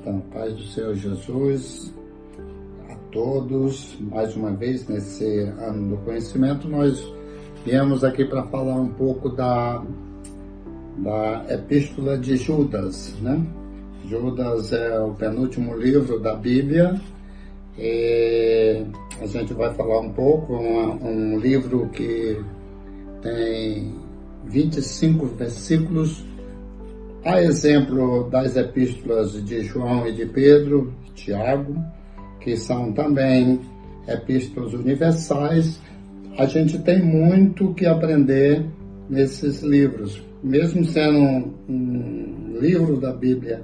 Então, paz do Senhor Jesus a todos. Mais uma vez, nesse ano do conhecimento, nós viemos aqui para falar um pouco da Epístola de Judas, né? Judas é o penúltimo livro da Bíblia. E a gente vai falar um pouco, um livro que tem 25 versículos, a exemplo das epístolas de João e de Pedro, Tiago, que são também epístolas universais. A gente tem muito que aprender nesses livros, mesmo sendo um livro da Bíblia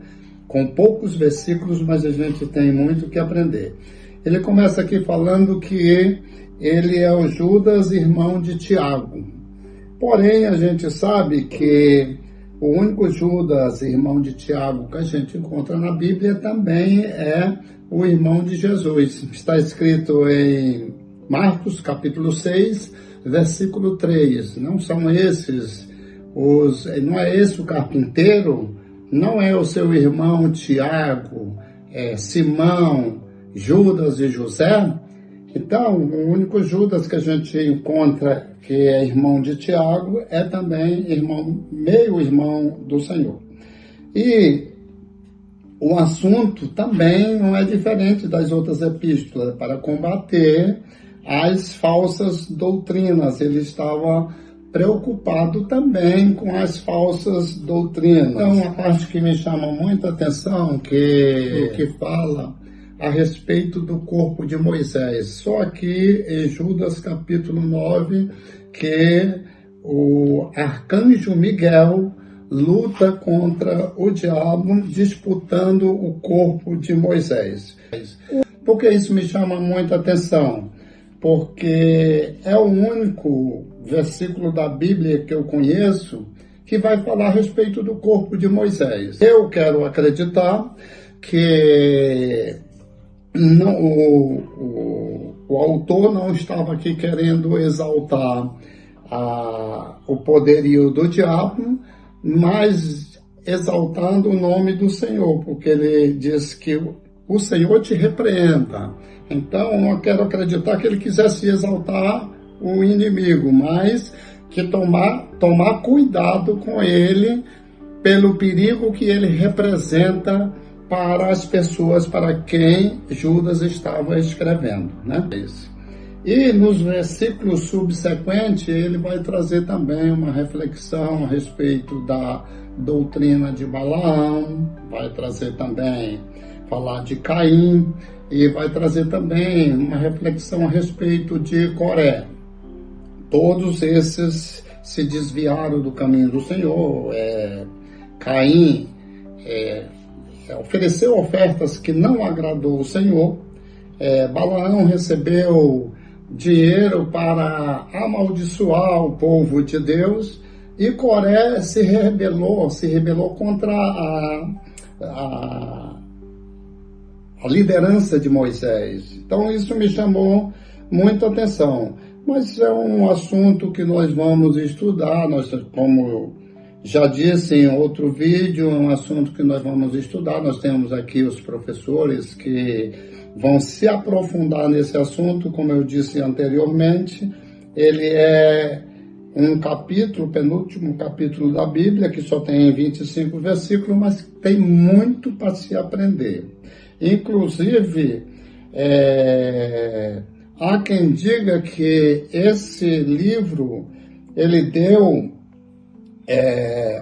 com poucos versículos, mas a gente tem muito que aprender. Ele começa aqui falando que ele é o Judas, irmão de Tiago. Porém, a gente sabe que o único Judas, irmão de Tiago, que a gente encontra na Bíblia também é o irmão de Jesus. Está escrito em Marcos, capítulo 6, versículo 3. Não são esses não é esse o carpinteiro? Não é o seu irmão Tiago, Simão, Judas e José? Então, o único Judas que a gente encontra que é irmão de Tiago é também meio irmão do Senhor. E o assunto também não é diferente das outras epístolas, para combater as falsas doutrinas. Ele estava preocupado também com as falsas doutrinas. Então, a parte que me chama muita atenção, que fala a respeito do corpo de Moisés. Só aqui em Judas capítulo 9, que o arcanjo Miguel luta contra o diabo, disputando o corpo de Moisés. Por que isso me chama muita atenção? Porque é o único versículo da Bíblia que eu conheço que vai falar a respeito do corpo de Moisés. Eu quero acreditar que o autor não estava aqui querendo exaltar o poderio do diabo, mas exaltando o nome do Senhor, porque ele diz que o Senhor te repreenda. Então, eu não quero acreditar que ele quisesse exaltar o inimigo, mas que tomar cuidado com ele pelo perigo que ele representa para as pessoas para quem Judas estava escrevendo, né? E nos versículos subsequentes ele vai trazer também uma reflexão a respeito da doutrina de Balaão, vai trazer também falar de Caim e vai trazer também uma reflexão a respeito de Coré. Todos esses se desviaram do caminho do Senhor. Caim ofereceu ofertas que não agradou o Senhor. Balaão recebeu dinheiro para amaldiçoar o povo de Deus, e Coré se rebelou contra a liderança de Moisés. Então isso me chamou muita atenção, mas é um assunto que nós vamos estudar. Como eu já disse em outro vídeo, é um assunto que nós vamos estudar. Nós temos aqui os professores que vão se aprofundar nesse assunto. Como eu disse anteriormente, ele é um capítulo, penúltimo capítulo da Bíblia, que só tem 25 versículos, mas tem muito para se aprender. Inclusive, há quem diga que esse livro, ele deu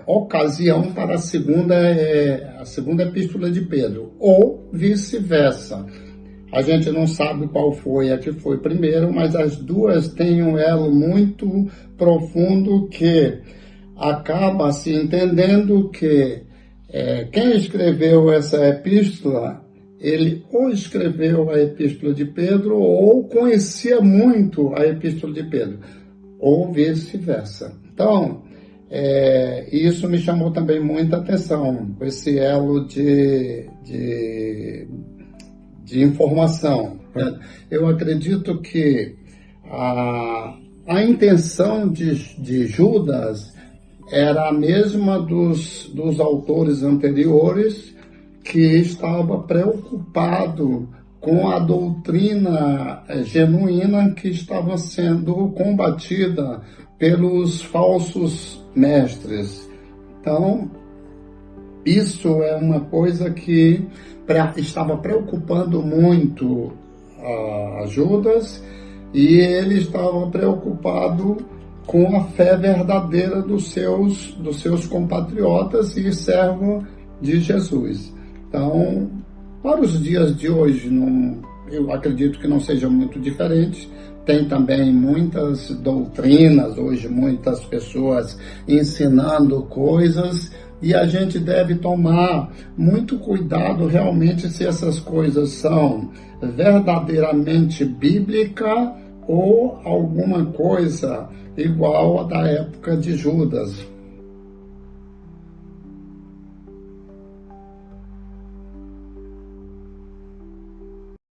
ocasião para a segunda epístola de Pedro, ou vice-versa. A gente não sabe qual foi a que foi primeiro, mas as duas têm um elo muito profundo que acaba se entendendo que quem escreveu essa epístola, ele ou escreveu a epístola de Pedro ou conhecia muito a epístola de Pedro, ou vice-versa. Então, isso me chamou também muita atenção, esse elo de informação. Eu acredito que a intenção de Judas era a mesma dos autores anteriores, que estava preocupado com a doutrina genuína que estava sendo combatida pelos falsos mestres. Então, isso é uma coisa que estava preocupando muito a Judas, e ele estava preocupado com a fé verdadeira dos seus compatriotas e servo de Jesus. Então, para os dias de hoje, eu acredito que não seja muito diferente. Tem também muitas doutrinas, hoje muitas pessoas ensinando coisas, e a gente deve tomar muito cuidado realmente se essas coisas são verdadeiramente bíblica ou alguma coisa igual a da época de Judas.